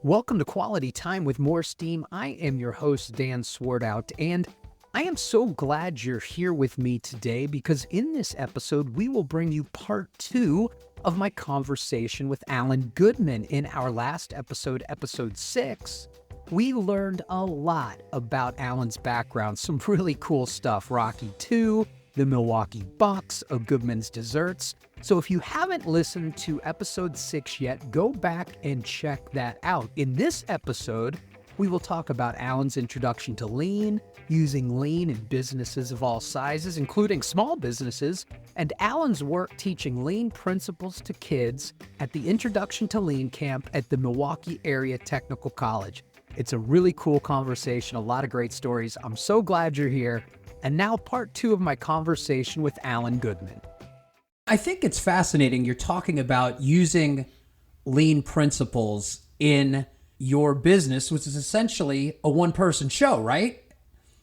Welcome to Quality Time with MoreSteam. I am your host, Dan Swartout, and I am so glad you're here with me today because in this episode, we will bring you part 2 of my conversation with Alan Goodman. In our last episode, episode 6, we learned a lot about Alan's background, some really cool stuff, Rocky II, the Milwaukee Bucks, of Goodman's Desserts. So if you haven't listened to episode 6 yet, go back and check that out. In this episode, we will talk about Alan's introduction to lean, using lean in businesses of all sizes, including small businesses, and Alan's work teaching lean principles to kids at the Introduction to Lean camp at the Milwaukee Area Technical College. It's a really cool conversation, a lot of great stories. I'm so glad you're here. And now part 2 of my conversation with Alan Goodman. I think it's fascinating you're talking about using lean principles in your business, which is essentially a one-person show, right?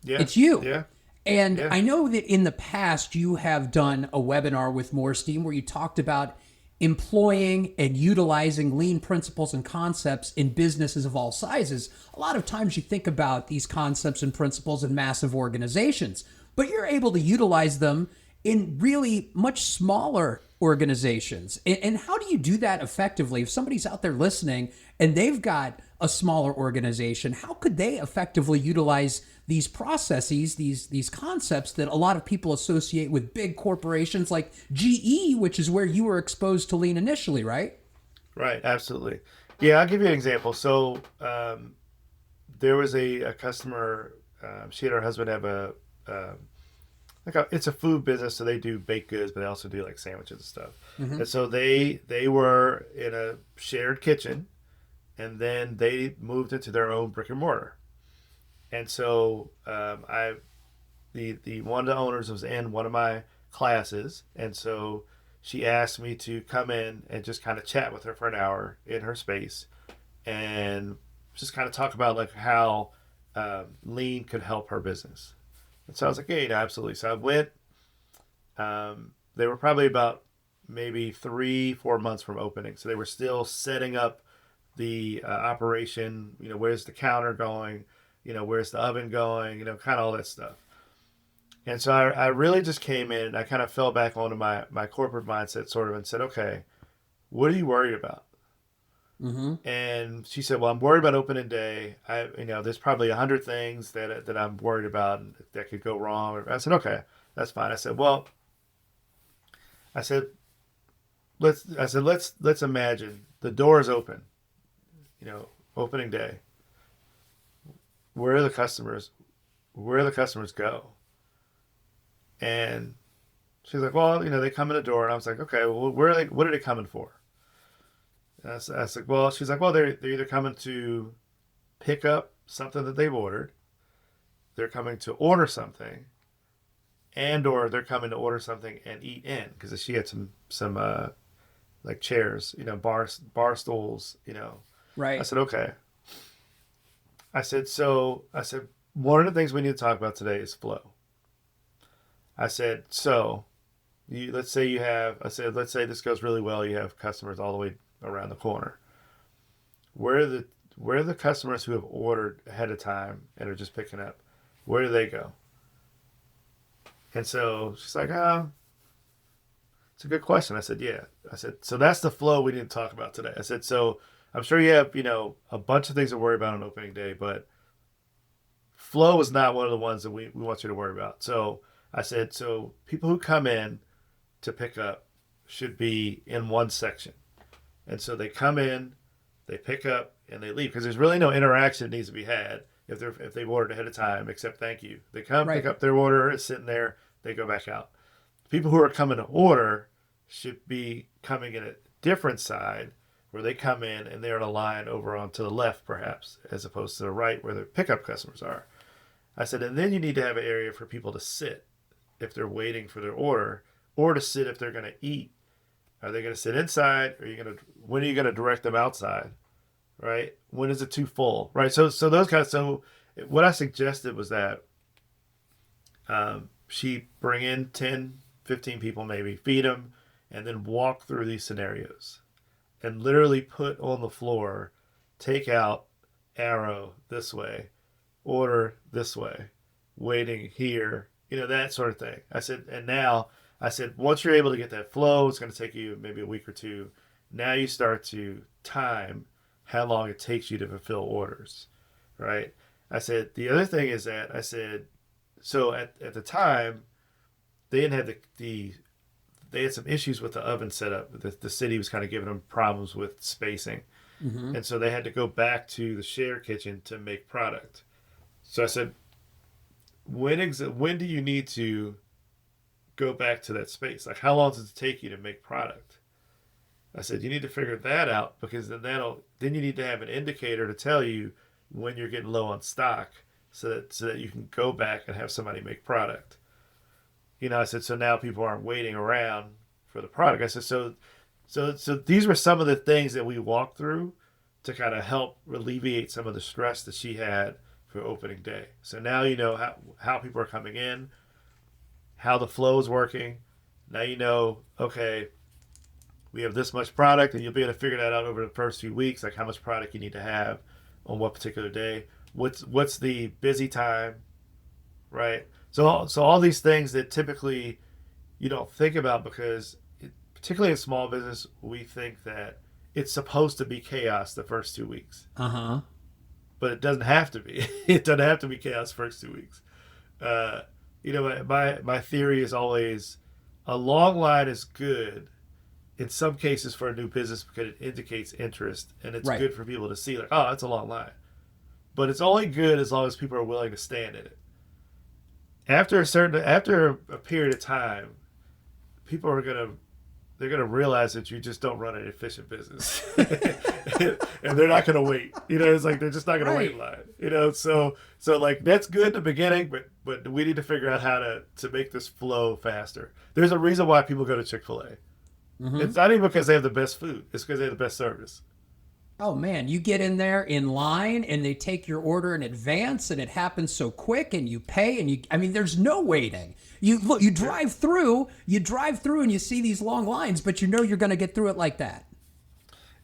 Yeah. It's you. Yeah. And Yeah. I know that in the past you have done a webinar with MoreSteam where you talked about employing and utilizing lean principles and concepts in businesses of all sizes. A lot of times you think about these concepts and principles in massive organizations, but you're able to utilize them in really much smaller organizations. And how do you do that effectively? If somebody's out there listening and they've got a smaller organization, how could they effectively utilize these processes, these concepts that a lot of people associate with big corporations like GE, which is where you were exposed to lean initially, right? Right. Absolutely. Yeah. I'll give you an example. So there was a customer. She and her husband have it's a food business, so they do baked goods, but they also do like sandwiches and stuff. Mm-hmm. And so they were in a shared kitchen, and then they moved into their own brick and mortar. And so the one of the owners was in one of my classes, and so she asked me to come in and just kind of chat with her for an hour in her space, and just kind of talk about like how lean could help her business. And so I was like, yeah, absolutely. So I went. They were probably about maybe 3-4 months from opening, so they were still setting up the operation. You know, where's the counter going? You know, where's the oven going? You know, kind of all that stuff. And so I really just came in and I kind of fell back onto my corporate mindset sort of and said, okay, what are you worried about? Mm-hmm. And she said, well, I'm worried about opening day. There's probably 100 things that I'm worried about that could go wrong. I said, okay, that's fine. I said, well, I said, let's imagine the door is open, opening day. Where are the customers? Where do the customers go? And she's like, well, they come in the door. And I was like, okay, well, where are they? What are they coming for? And I was like, well, she's like, well, they're either coming to pick up something that they've ordered, they're coming to order something, and or they're coming to order something and eat in, because she had some like chairs, bar stools, Right. I said, okay. I said, one of the things we need to talk about today is flow. I said, let's say this goes really well. You have customers all the way around the corner. Where are the customers who have ordered ahead of time and are just picking up? Where do they go? And so she's like, it's a good question. I said, yeah. I said, so that's the flow we need to talk about today. I said, so I'm sure you have, a bunch of things to worry about on opening day, but flow is not one of the ones that we want you to worry about. So I said, so people who come in to pick up should be in one section. And so they come in, they pick up, and they leave, because there's really no interaction that needs to be had if they've ordered ahead of time, except thank you. They come, Right. pick up their order, it's sitting there, they go back out. People who are coming to order should be coming in a different side, where they come in and they're in a line over onto the left, perhaps, as opposed to the right where the pickup customers are. I said, and then you need to have an area for people to sit if they're waiting for their order, or to sit if they're going to eat. Are they going to sit inside? When are you going to direct them outside? Right? When is it too full? Right? So what I suggested was that she bring in 10, 15 people maybe, feed them, and then walk through these scenarios and literally put on the floor take out, arrow this way, order this way, waiting here, that sort of thing. I said, and now I said, once you're able to get that flow, it's going to take you maybe a week or two. Now you start to time how long it takes you to fulfill orders, right? I said, the other thing is that I said, so at the time, they didn't have they had some issues with the oven setup. The city was kind of giving them problems with spacing. And so they had to go back to the share kitchen to make product. So I said, when do you need to go back to that space? Like, how long does it take you to make product? I said, you need to figure that out, because then you need to have an indicator to tell you when you're getting low on stock, so that you can go back and have somebody make product. I said, so now people aren't waiting around for the product. I said, so these were some of the things that we walked through to kind of help alleviate some of the stress that she had for opening day. So now you know how people are coming in, how the flow is working. Now you know, okay, we have this much product, and you'll be able to figure that out over the first few weeks, like how much product you need to have on what particular day. What's the busy time, right? So all these things that typically you don't think about, because particularly in small business, we think that it's supposed to be chaos the first 2 weeks. But it doesn't have to be. It doesn't have to be chaos the first 2 weeks. My theory is always, a long line is good in some cases for a new business, because it indicates interest, and it's good for people to see, like, oh, it's a long line. But it's only good as long as people are willing to stand in it. After a period of time, people are they're gonna realize that you just don't run an efficient business, and they're not gonna wait. It's like they're just not gonna wait in line. So like, that's good in the beginning, but we need to figure out how to make this flow faster. There's a reason why people go to Chick-fil-A. It's not even because they have the best food; it's because they have the best service. Oh man, you get in there in line and they take your order in advance, and it happens so quick, and you pay, and there's no waiting. You drive through and you see these long lines, but you're going to get through it like that.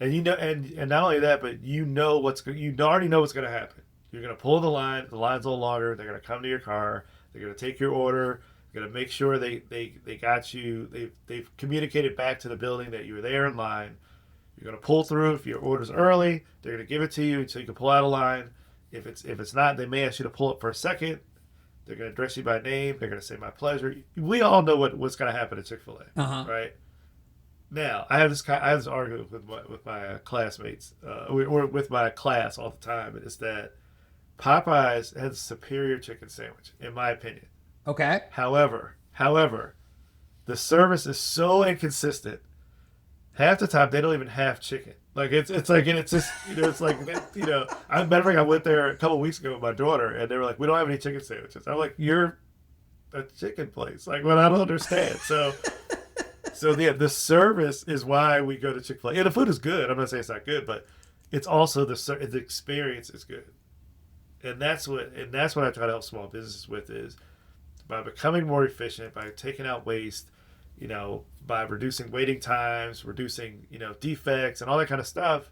And and not only that, but you already know what's going to happen. You're going to pull the line's a little longer, they're going to come to your car, they're going to take your order, they're going to make sure they got you, they've communicated back to the building that you were there in line. You're going to pull through. If your order's early, they're going to give it to you so you can pull out a line. If it's not, they may ask you to pull up for a second. They're going to address you by name. They're going to say, "My pleasure." We all know what's going to happen at Chick-fil-A, right? Now, I have this argument with my classmates, or with my class all the time. It's that Popeyes has a superior chicken sandwich, in my opinion. Okay. However, the service is so inconsistent. Half the time, they don't even have chicken. Like, it's like, and it's just, it's like, matter of fact, I went there a couple of weeks ago with my daughter, and they were like, we don't have any chicken sandwiches. I'm like, you're a chicken place. Like, well, I don't understand. So yeah, the service is why we go to Chick-fil-A. Yeah, the food is good. I'm not saying it's not good, but it's also the experience is good. And that's what I try to help small businesses with, is by becoming more efficient, by taking out waste, by reducing waiting times, reducing, defects and all that kind of stuff,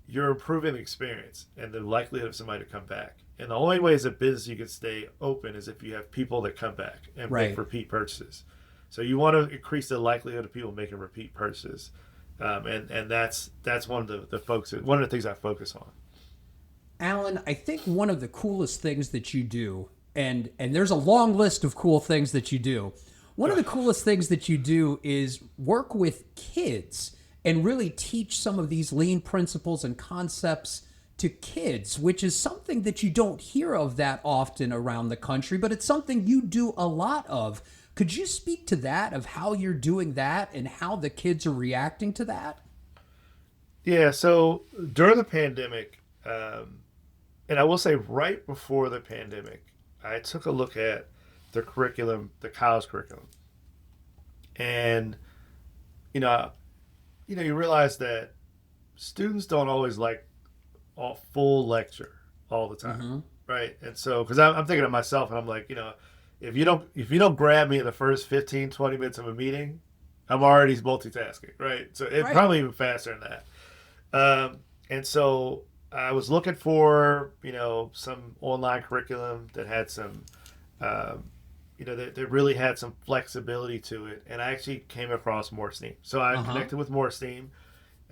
you're improving the experience and the likelihood of somebody to come back. And the only way as a business you can stay open is if you have people that come back and make repeat purchases. So you want to increase the likelihood of people making repeat purchases. And that's one of the things I focus on. Alan, I think one of the coolest things that you do, and there's a long list of cool things that you do, one of the coolest things that you do is work with kids and really teach some of these lean principles and concepts to kids, which is something that you don't hear of that often around the country, but it's something you do a lot of. Could you speak to that, of how you're doing that and how the kids are reacting to that? Yeah, so during the pandemic, and I will say right before the pandemic, I took a look at the curriculum, the college curriculum. And, you realize that students don't always like a full lecture all the time, right? And so, because I'm thinking of myself, and I'm like, if you don't grab me in the first 15, 20 minutes of a meeting, I'm already multitasking, right? So it's probably even faster than that. And so I was looking for, some online curriculum that had some, um, that really had some flexibility to it. And I actually came across MoreSteam. So I Uh-huh. connected with MoreSteam.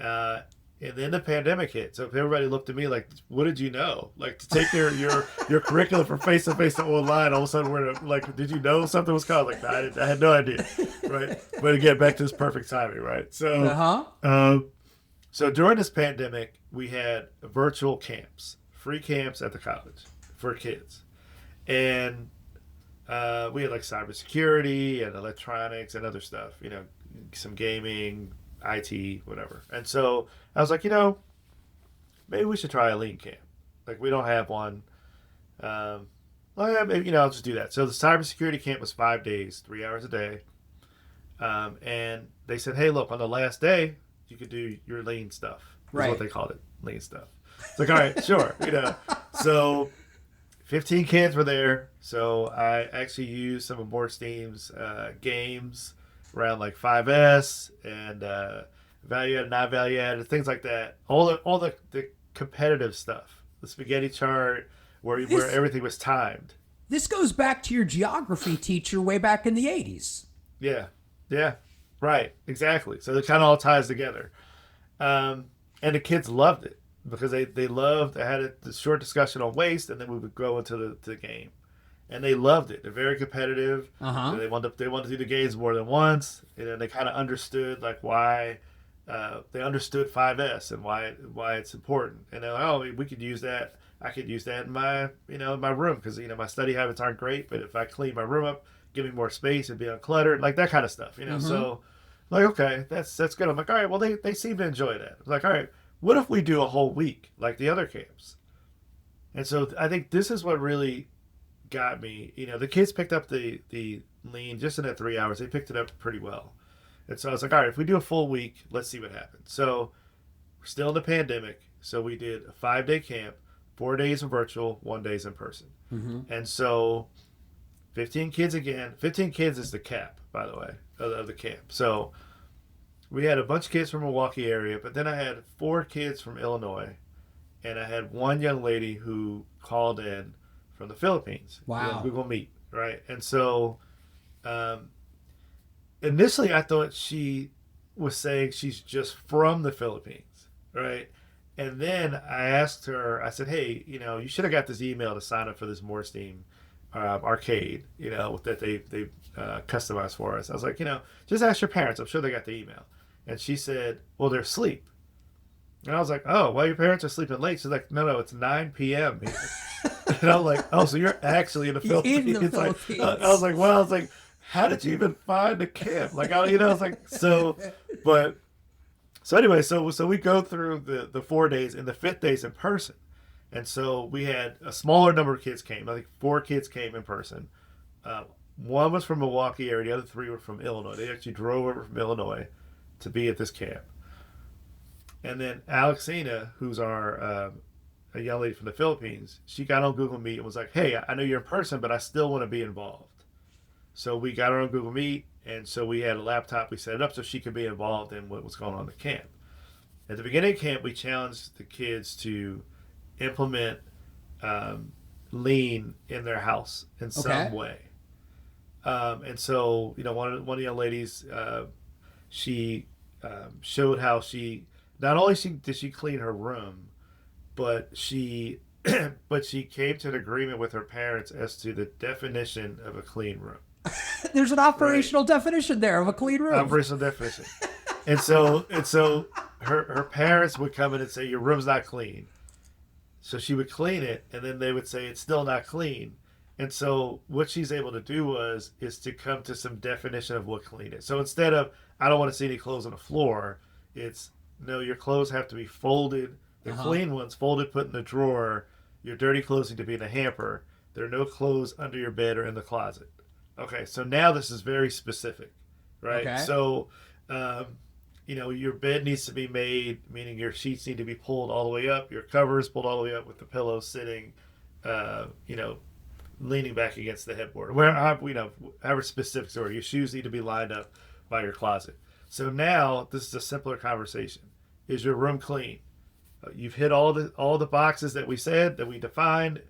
Uh, and then the pandemic hit. So everybody looked at me like, "What did you know? Like to take your curriculum from face to face to online? All of a sudden, we're like, did you know something was coming? Like, no, I had no idea, right? But again, back to this perfect timing, right? Uh-huh. Um, so during this pandemic, we had virtual camps, free camps at the college for kids, and we had like cybersecurity and electronics and other stuff, some gaming, IT, whatever. And so I was like, maybe we should try a lean camp. Like we don't have one. Um, well, yeah, maybe, I'll just do that. So the cybersecurity camp was 5 days, 3 hours a day. And they said, hey, look, on the last day, you could do your lean stuff, is what Right. they called it, lean stuff. It's like, all right, sure. So 15 kids were there. So I actually used some of MoreSteam's games around like 5S and value added, not value added, things like that. All the competitive stuff, the spaghetti chart, where This everything was timed. this goes back to your geography teacher way back in the 80s. Yeah, yeah, right, exactly. So it kind of all ties together. And the kids loved it because they loved. I had a short discussion on waste, and then we would go into the game, and they loved it. They're very competitive. Uh-huh. They wanted to do the games more than once, and then they kind of understood like why. They understood 5S and why it's important, and they're like, oh, we could use that. I could use that in my room because my study habits aren't great, but if I clean my room up, give me more space and be uncluttered, like that kind of stuff. Mm-hmm. So like, okay, that's good. I'm like, all right, well, they seem to enjoy that. I'm like, all right, what if we do a whole week like the other camps? And so I think this is what really got me. The kids picked up the lean just in that 3 hours. They picked it up pretty well. And so I was like, all right, if we do a full week, let's see what happens. So we're still in the pandemic. So we did a 5 day camp, 4 days in virtual, 1 day's in person. Mm-hmm. And so 15 kids again. 15 kids is the cap, by the way, of the camp. So we had a bunch of kids from Milwaukee area, but then I had 4 kids from Illinois, and I had one young lady who called in from the Philippines. Wow. Google Meet, right? And so um, initially I thought she was saying she's just from the Philippines, right? And then I asked her, I said, hey, you should have got this email to sign up for this MoreSteam arcade, that they customized for us. I was like, just ask your parents. I'm sure they got the email. And she said, well, they're asleep. And I was like, oh, well, your parents are sleeping late. She's like, no, it's 9 p.m. here. And I was like, oh, so you're actually in the In Philippines. the Like, I was Philippines. like, well, I was like, how did you even find the camp? Like, I was like, but so anyway, so we go through the 4 days, and the fifth day's in person. And so we had a smaller number of kids came. I think 4 kids came in person. Uh, one was from Milwaukee area. The other 3 were from Illinois. They actually drove over from Illinois to be at this camp. And then Alexina, who's our a young lady from the Philippines, she got on Google Meet and was like, "Hey, I know you're in person, but I still want to be involved." So we got her on Google Meet, and so we had a laptop. We set it up so she could be involved in what was going on in the camp. At the beginning of camp, we challenged the kids to implement um, lean in their house in some Okay. way. And so, one of the young ladies, she showed how she not only did she clean her room, but she but she came to an agreement with her parents as to the definition of a clean room. There's an Right, operational definition there of a clean room. operational definition. And so her parents would come in and say your room's not clean. So she would clean it, and then they would say it's still not clean. And so what she's able to do is to come to some definition of what clean is. So instead of I don't want to see any clothes on the floor, it's no, your clothes have to be folded. The Uh-huh. clean ones folded, put in the drawer. Your dirty clothes need to be in a hamper. There are no clothes under your bed or in the closet. Okay, so now this is very specific, right? Okay. So um, your bed needs to be made, meaning your sheets need to be pulled all the way up, your covers pulled all the way up with the pillow sitting, uh, you know, leaning back against the headboard. However specifics are, your shoes need to be lined up by your closet. So now this is a simpler conversation. Is your room clean? You've hit all the boxes that we said, that we defined.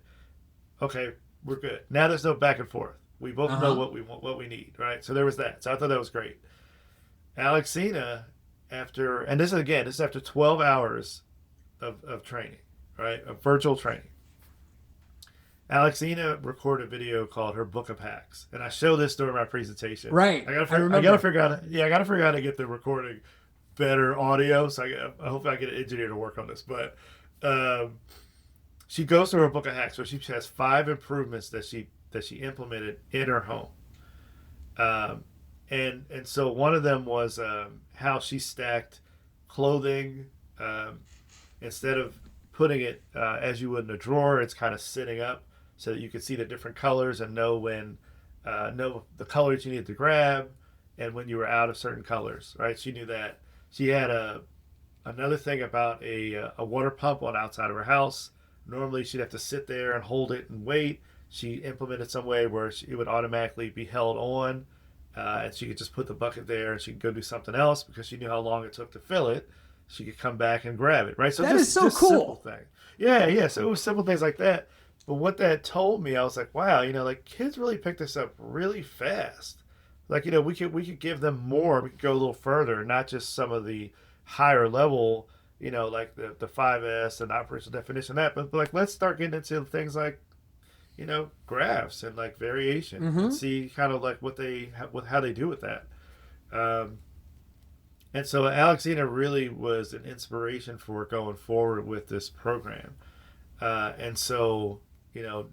Okay, we're good. Now there's no back and forth. We both know what we want, what we need, right? So there was that. So I thought that was great. Alexina, this is after 12 hours of training, right? Of virtual training. Alexina recorded a video called her Book of Hacks, and I show this during my presentation. Right. I gotta figure out how to get the recording better audio. So I hope I get an engineer to work on this. But she goes through her Book of Hacks, where she has 5 improvements that she implemented in her home. And so one of them was how she stacked clothing. Instead of putting it as you would in a drawer, it's kind of sitting up so that you can see the different colors and know the colors you needed to grab and when you were out of certain colors, right? She knew that. She had another thing about a water pump on outside of her house. Normally she'd have to sit there and hold it and wait. She implemented some way where it would automatically be held on, and she could just put the bucket there and she could go do something else because she knew how long it took to fill it. She could come back and grab it, right? So that is so cool. Simple thing. Yeah. So it was simple things like that. But what that told me, I was like, wow, like kids really picked this up really fast. Like, we could give them more. We could go a little further, not just some of the higher level, like the 5S and operational definition, but like let's start getting into things like, graphs and like variation and see kind of like how they do with that. And so Alexina really was an inspiration for going forward with this program. And so,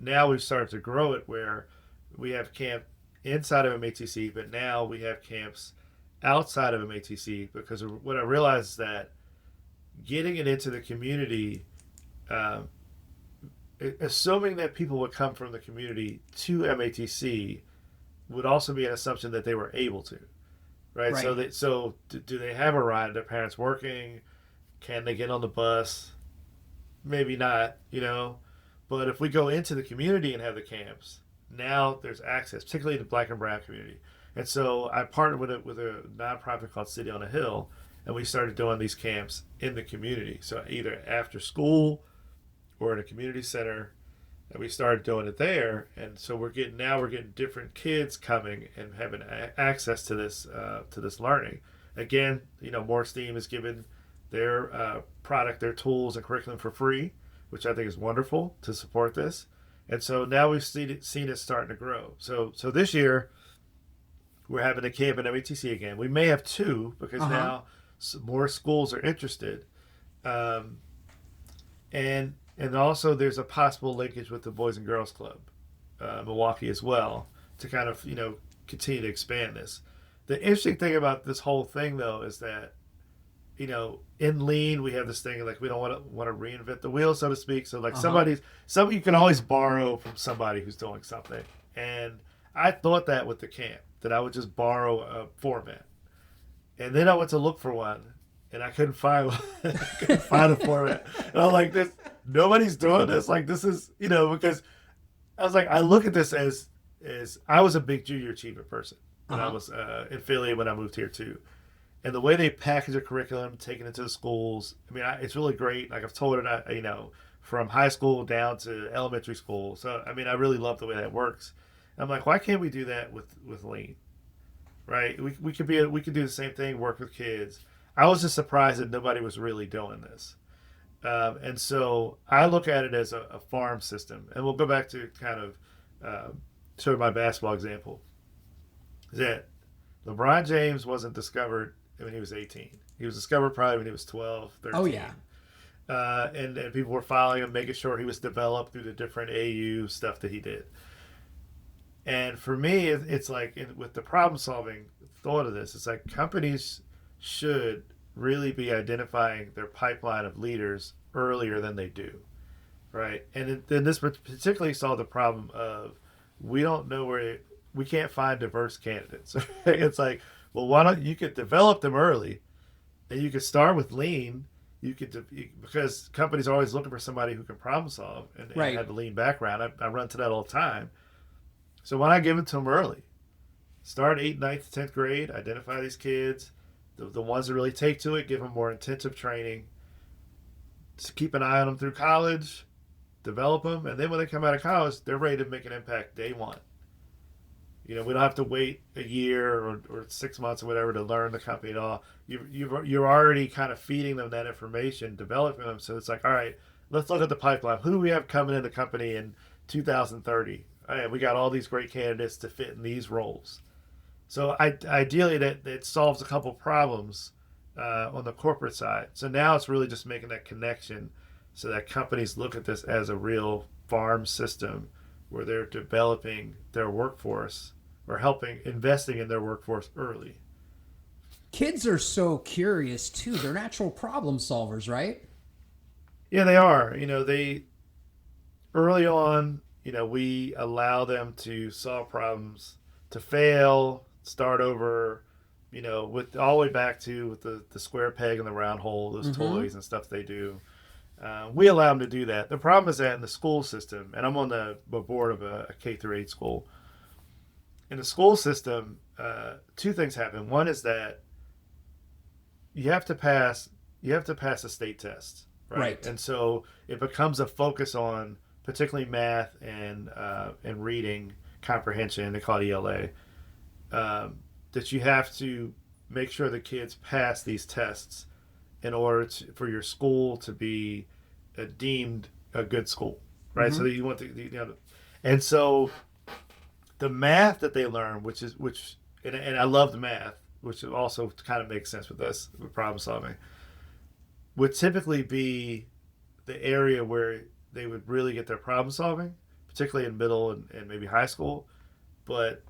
now we've started to grow it where we have camp inside of MATC, but now we have camps outside of MATC, because what I realized is that getting it into the community, assuming that people would come from the community to MATC would also be an assumption that they were able to. Right. So do they have a ride? Are their parents working? Can they get on the bus? Maybe not, But if we go into the community and have the camps, now there's access, particularly the Black and Brown community. And so I partnered with a nonprofit called City on a Hill, and we started doing these camps in the community. So either after school or in a community center, and we started doing it there. And so we're getting different kids coming and having access to this learning. Again, MoreSteam is giving their product, their tools and curriculum for free, which I think is wonderful to support this. And so now we've seen it starting to grow. So this year we're having a camp at MATC again. We may have 2 because now more schools are interested. And also there's a possible linkage with the Boys and Girls Club, Milwaukee as well, to kind of, continue to expand this. The interesting thing about this whole thing, though, is that, in Lean, we have this thing like we don't want to reinvent the wheel, so to speak. So like you can always borrow from somebody who's doing something. And I thought that with the camp, that I would just borrow a format. And then I went to look for one, and I couldn't find one. I couldn't find a format. And I'm like, nobody's doing this. Like, this is, because I was like, I look at this as I was a big junior achievement person when I was in Philly when I moved here too. And the way they package a curriculum, taking it to the schools, it's really great. Like I've told it, from high school down to elementary school. So, I really love the way that works. I'm like, why can't we do that with Lean? Right? We could do the same thing, work with kids. I was just surprised that nobody was really doing this. And so I look at it as a farm system. And we'll go back to kind of show my basketball example. That LeBron James wasn't discovered when he was 18. He was discovered probably when he was 12, 13. Oh, yeah. And people were following him, making sure he was developed through the different AU stuff that he did. And for me, it's like with the problem-solving thought of this, it's like companies should really be identifying their pipeline of leaders earlier than they do, right? And then this particularly solved the problem of we don't know we can't find diverse candidates. It's like, well, why don't you could develop them early, and you could start with Lean. Because companies are always looking for somebody who can problem solve and have the Lean background. I run to that all the time. So why not give it to them early? Start 8th, 9th, 10th grade. Identify these kids. The ones that really take to it, give them more intensive training. just keep an eye on them through college, develop them, and then when they come out of college, they're ready to make an impact day one. We don't have to wait a year or 6 months or whatever to learn the company at all. You're already kind of feeding them that information, developing them. So it's like, all right, let's look at the pipeline. Who do we have coming in the company in 2030? All right, we got all these great candidates to fit in these roles. So ideally, that solves a couple problems on the corporate side. So now it's really just making that connection so that companies look at this as a real farm system where they're developing their workforce or investing in their workforce early. Kids are so curious too. They're natural problem solvers, right? Yeah, they are. They early on, we allow them to solve problems, to fail, start over, with all the way back to with the square peg and the round hole, those toys and stuff they do. We allow them to do that. The problem is that in the school system, and I'm on the board of a K through 8 school. In the school system, two things happen. One is that you have to pass a state test, right? And so it becomes a focus on particularly math and reading comprehension. They call it ELA. That you have to make sure the kids pass these tests in order for your school to be deemed a good school, right? So that you want and so the math that they learn, and I love the math, which also kind of makes sense with us with problem solving, would typically be the area where they would really get their problem solving, particularly in middle and maybe high school, but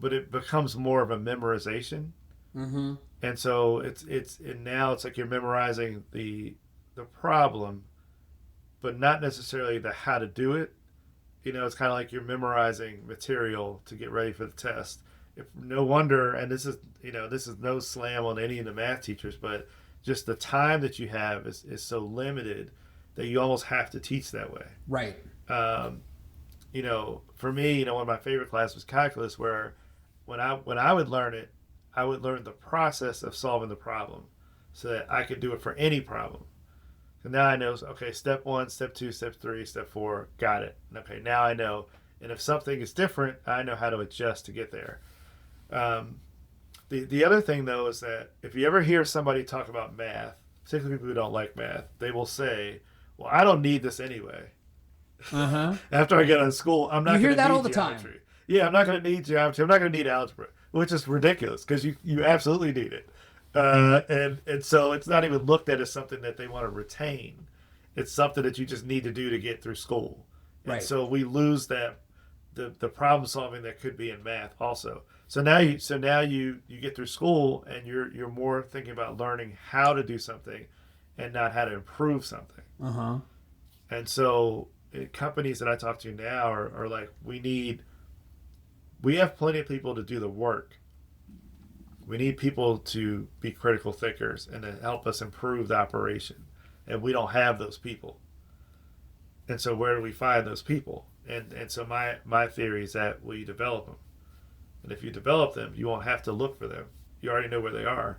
it becomes more of a memorization. And so now it's like you're memorizing the problem, but not necessarily the how to do it. It's kind of like you're memorizing material to get ready for the test. No wonder, and this is no slam on any of the math teachers, but just the time that you have is so limited that you almost have to teach that way. Right. For me, one of my favorite classes was calculus, where when I would learn it, I would learn the process of solving the problem so that I could do it for any problem. So now I know, okay, step 1, step 2, step 3, step 4, got it. Okay, now I know. And if something is different, I know how to adjust to get there. The other thing, though, is that if you ever hear somebody talk about math, particularly people who don't like math, they will say, well, I don't need this anyway. After I get out of school, I'm not going to need geometry. You hear that all the time. Yeah, I'm not going to need geometry. I'm not going to need algebra, which is ridiculous because you absolutely need it. And so it's not even looked at as something that they want to retain. It's something that you just need to do to get through school. And so we lose that the problem solving that could be in math also. So now you get through school and you're more thinking about learning how to do something and not how to improve something. And so companies that I talk to now are like, we have plenty of people to do the work. We need people to be critical thinkers and to help us improve the operation. And we don't have those people. And so where do we find those people? And so my theory is that we develop them. And if you develop them, you won't have to look for them. You already know where they are.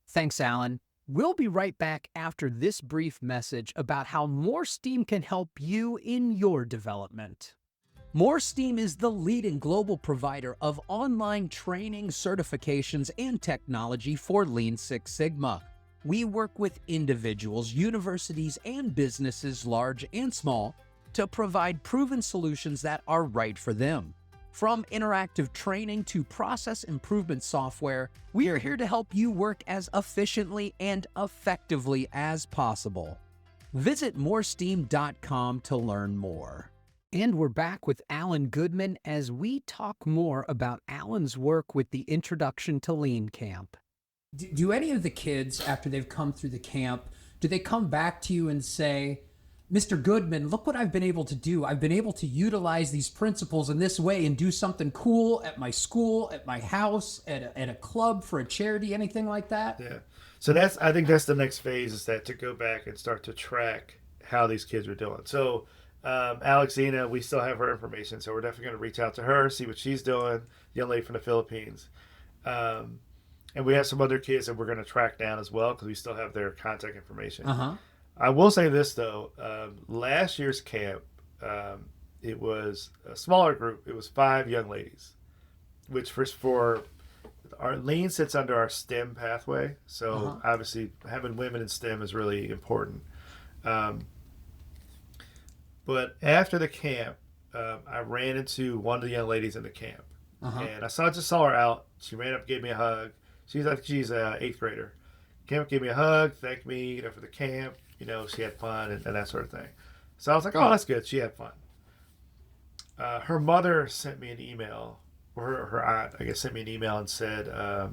Thanks, Alan. We'll be right back after this brief message about how MoreSteam can help you in your development. MoreSteam is the leading global provider of online training, certifications, and technology for Lean Six Sigma. We work with individuals, universities, and businesses, large and small, to provide proven solutions that are right for them. From interactive training to process improvement software, we are here to help you work as efficiently and effectively as possible. Visit MoreSteam.com to learn more. And we're back with Alan Goodman as we talk more about Alan's work with the Introduction to Lean Camp. Do any of the kids, after they've come through the camp, do they come back to you and say, Mr. Goodman, look what I've been able to do. I've been able to utilize these principles in this way and do something cool at my school, at my house, at a club, for a charity, anything like that? Yeah. So I think that's the next phase, is that to go back and start to track how these kids are doing. So Alexina, we still have her information, so we're definitely going to reach out to her, see what she's doing, the young lady from the Philippines. And we have some other kids that we're going to track down as well, because we still have their contact information. I will say this though. Last year's camp, it was a smaller group. It was 5 young ladies, which for our lean sits under our STEM pathway. So obviously having women in STEM is really important. Um, but after the camp, I ran into one of the young ladies in the camp, and I just saw her out. She ran up, gave me a hug. She's an 8th grader. Came up, gave me a hug, thanked me, for the camp. She had fun and that sort of thing. So I was like, oh, that's good. She had fun. Her mother sent me an email, or her aunt, I guess, sent me an email and said, I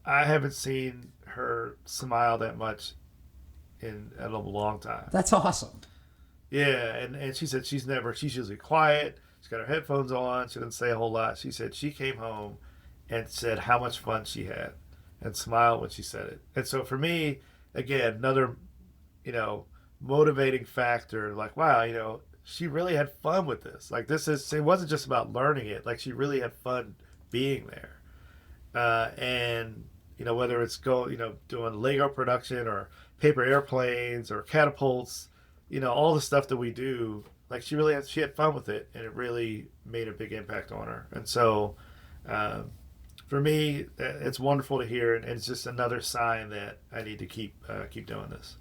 haven't seen her smile that much in a long time. That's awesome. Yeah, and she said she's usually quiet. She's got her headphones on. She doesn't say a whole lot. She said she came home and said how much fun she had and smiled when she said it. And so for me, again, another, motivating factor, like, wow, she really had fun with this. Like, it wasn't just about learning it. Like, she really had fun being there. And, whether it's doing Lego production or paper airplanes or catapults, all the stuff that we do, like, she had fun with it, and it really made a big impact on her. And so, for me, it's wonderful to hear, and it's just another sign that I need to keep doing this.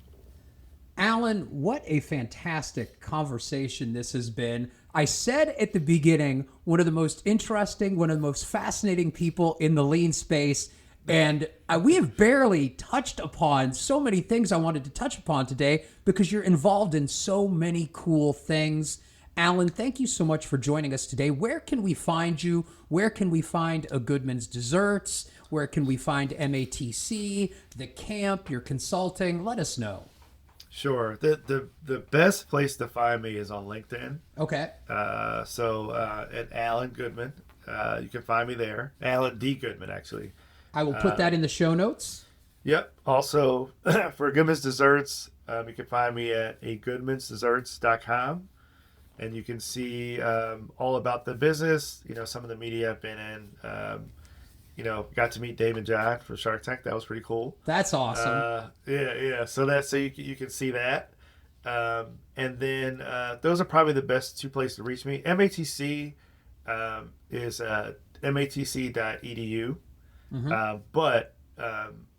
Alan, what a fantastic conversation this has been. I said at the beginning, one of the most interesting, one of the most fascinating people in the lean space. And we have barely touched upon so many things I wanted to touch upon today because you're involved in so many cool things. Alan, thank you so much for joining us today. Where can we find you? Where can we find a Goodman's Desserts? Where can we find MATC, the camp, your consulting? Let us know. Sure. The best place to find me is on LinkedIn. Okay. At Alan Goodman, you can find me there. Alan D. Goodman, actually. I will put that in the show notes. Yep. Also, for Goodman's Desserts, you can find me at goodmansdesserts.com. And you can see all about the business, some of the media I've been in. Got to meet Dave and John for Shark Tank. That was pretty cool. That's awesome. Yeah. So you can see that. And then those are probably the best 2 places to reach me. MATC is matc.edu. But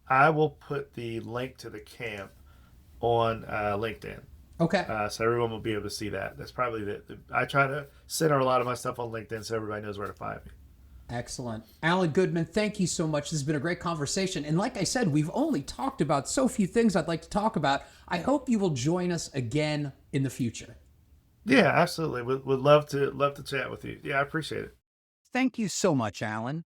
I will put the link to the camp on LinkedIn. Okay. So everyone will be able to see that. That's probably I try to center a lot of my stuff on LinkedIn so everybody knows where to find me. Excellent. Alan Goodman, thank you so much. This has been a great conversation. And like I said, we've only talked about so few things I'd like to talk about. I hope you will join us again in the future. Yeah, absolutely. Would love to chat with you. Yeah, I appreciate it. Thank you so much, Alan.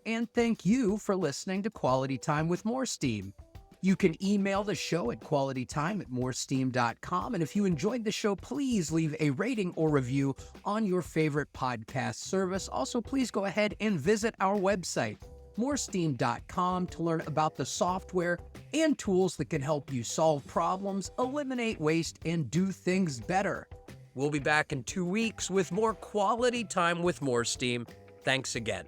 And thank you for listening to Quality Time with MoreSteam. You can email the show at qualitytime@moresteam.com. And if you enjoyed the show, please leave a rating or review on your favorite podcast service. Also, please go ahead and visit our website, moresteam.com, to learn about the software and tools that can help you solve problems, eliminate waste, and do things better. We'll be back in 2 weeks with more Quality Time with MoreSteam. Thanks again.